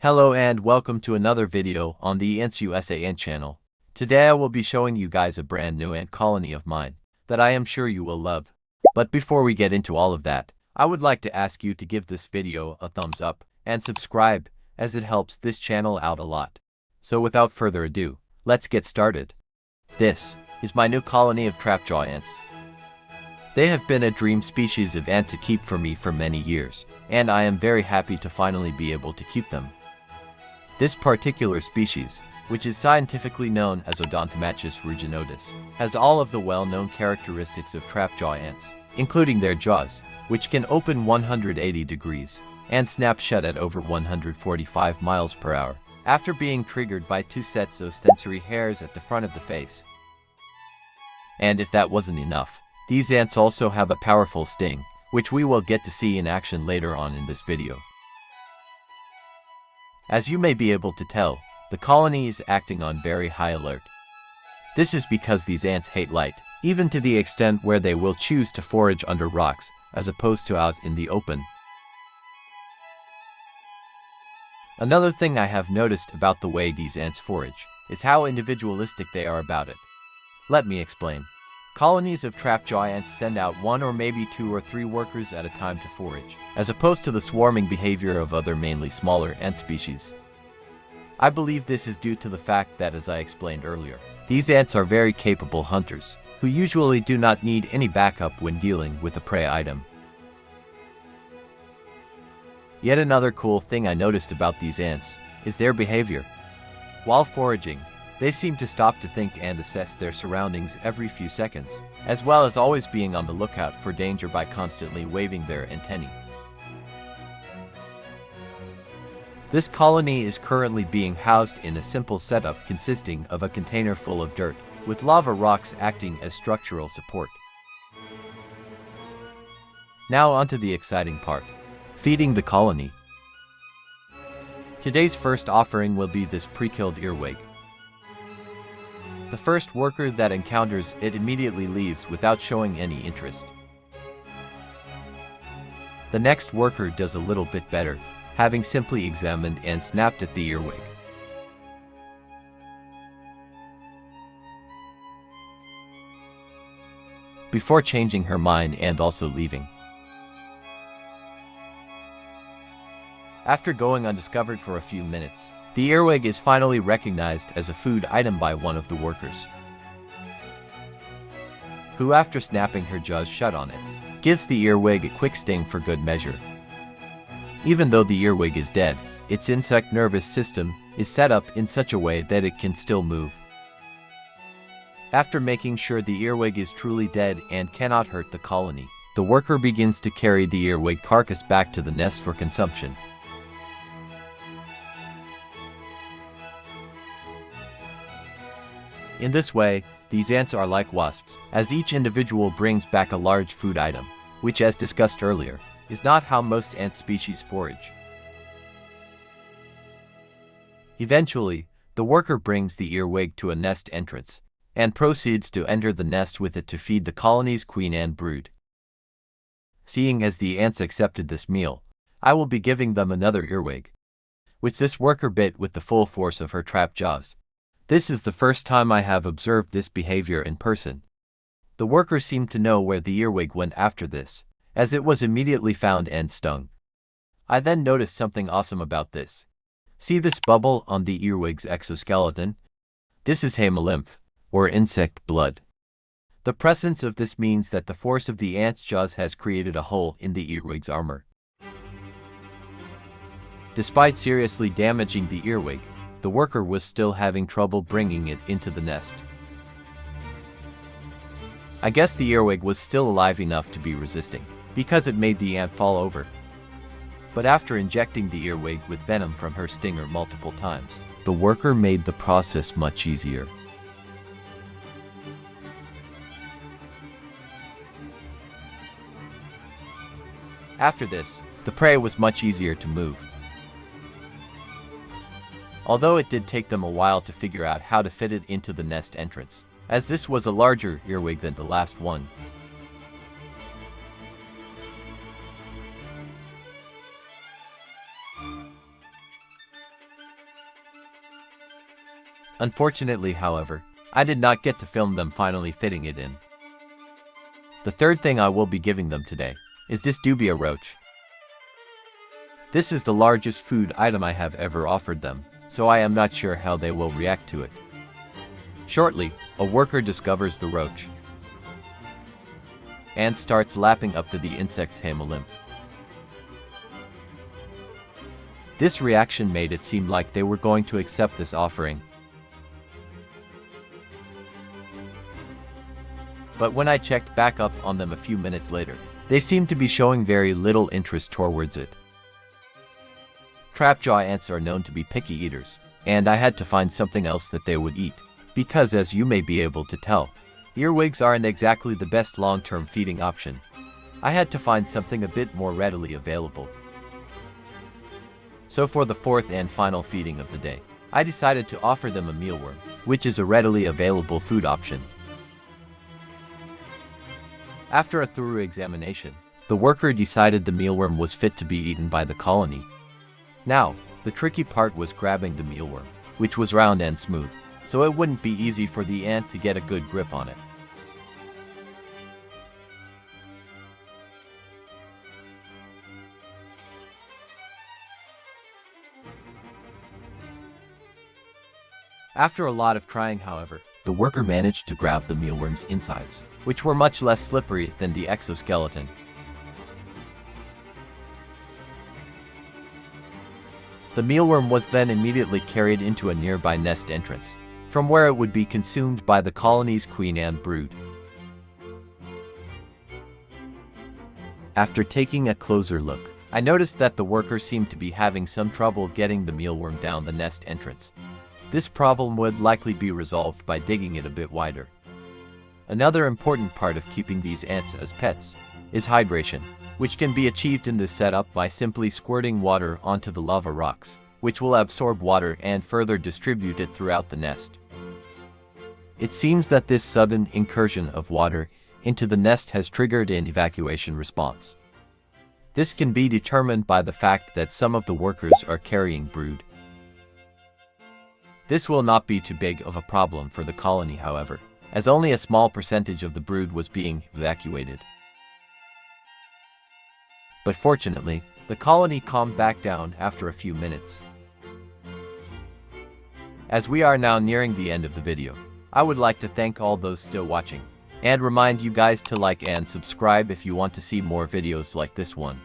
Hello and welcome to another video on the Ants USA Ant channel. Today I will be showing you guys a brand new ant colony of mine that I am sure you will love. But before we get into all of that, I would like to ask you to give this video a thumbs up and subscribe, as it helps this channel out a lot. So without further ado, let's get started. This is my new colony of trapjaw ants. They have been a dream species of ant to keep for me for many years, and I am very happy to finally be able to keep them. This particular species, which is scientifically known as Odontomachus ruginosus, has all of the well-known characteristics of trapjaw ants, including their jaws, which can open 180 degrees and snap shut at over 145 miles per hour, after being triggered by 2 sets of sensory hairs at the front of the face. And if that wasn't enough, these ants also have a powerful sting, which we will get to see in action later on in this video. As you may be able to tell, the colony is acting on very high alert. This is because these ants hate light, even to the extent where they will choose to forage under rocks, as opposed to out in the open. Another thing I have noticed about the way these ants forage is how individualistic they are about it. Let me explain. Colonies of trapjaw ants send out 1 or maybe 2 or 3 workers at a time to forage, as opposed to the swarming behavior of other mainly smaller ant species. I believe this is due to the fact that, as I explained earlier, these ants are very capable hunters, who usually do not need any backup when dealing with a prey item. Yet another cool thing I noticed about these ants is their behavior. While foraging, they seem to stop to think and assess their surroundings every few seconds, as well as always being on the lookout for danger by constantly waving their antennae. This colony is currently being housed in a simple setup consisting of a container full of dirt, with lava rocks acting as structural support. Now onto the exciting part, feeding the colony. Today's first offering will be this pre-killed earwig. The first worker that encounters it immediately leaves without showing any interest. The next worker does a little bit better, having simply examined and snapped at the earwig. Before changing her mind and also leaving. After going undiscovered for a few minutes, the earwig is finally recognized as a food item by one of the workers, who, after snapping her jaws shut on it, gives the earwig a quick sting for good measure. Even though the earwig is dead, its insect nervous system is set up in such a way that it can still move. After making sure the earwig is truly dead and cannot hurt the colony, the worker begins to carry the earwig carcass back to the nest for consumption. In this way, these ants are like wasps, as each individual brings back a large food item, which, as discussed earlier, is not how most ant species forage. Eventually, the worker brings the earwig to a nest entrance, and proceeds to enter the nest with it to feed the colony's queen and brood. Seeing as the ants accepted this meal, I will be giving them another earwig, which this worker bit with the full force of her trap jaws. This is the first time I have observed this behavior in person. The worker seemed to know where the earwig went after this, as it was immediately found and stung. I then noticed something awesome about this. See this bubble on the earwig's exoskeleton? This is hemolymph, or insect blood. The presence of this means that the force of the ant's jaws has created a hole in the earwig's armor. Despite seriously damaging the earwig, the worker was still having trouble bringing it into the nest. I guess the earwig was still alive enough to be resisting, because it made the ant fall over. But after injecting the earwig with venom from her stinger multiple times, the worker made the process much easier. After this, the prey was much easier to move. Although it did take them a while to figure out how to fit it into the nest entrance, as this was a larger earwig than the last one. Unfortunately, however, I did not get to film them finally fitting it in. The third thing I will be giving them today is this dubia roach. This is the largest food item I have ever offered them, so I am not sure how they will react to it. Shortly, a worker discovers the roach and starts lapping up to the insect's hemolymph. This reaction made it seem like they were going to accept this offering. But when I checked back up on them a few minutes later, they seemed to be showing very little interest towards it. Trapjaw ants are known to be picky eaters, and I had to find something else that they would eat, because as you may be able to tell, earwigs aren't exactly the best long-term feeding option. I had to find something a bit more readily available. So for the fourth and final feeding of the day, I decided to offer them a mealworm, which is a readily available food option. After a thorough examination, the worker decided the mealworm was fit to be eaten by the colony. Now, the tricky part was grabbing the mealworm, which was round and smooth, so it wouldn't be easy for the ant to get a good grip on it. After a lot of trying, however, the worker managed to grab the mealworm's insides, which were much less slippery than the exoskeleton. The mealworm was then immediately carried into a nearby nest entrance, from where it would be consumed by the colony's queen and brood. After taking a closer look, I noticed that the worker seemed to be having some trouble getting the mealworm down the nest entrance. This problem would likely be resolved by digging it a bit wider. Another important part of keeping these ants as pets is hydration, which can be achieved in this setup by simply squirting water onto the lava rocks, which will absorb water and further distribute it throughout the nest. It seems that this sudden incursion of water into the nest has triggered an evacuation response. This can be determined by the fact that some of the workers are carrying brood. This will not be too big of a problem for the colony, however, as only a small percentage of the brood was being evacuated. But fortunately, the colony calmed back down after a few minutes. As we are now nearing the end of the video, I would like to thank all those still watching, and remind you guys to like and subscribe if you want to see more videos like this one.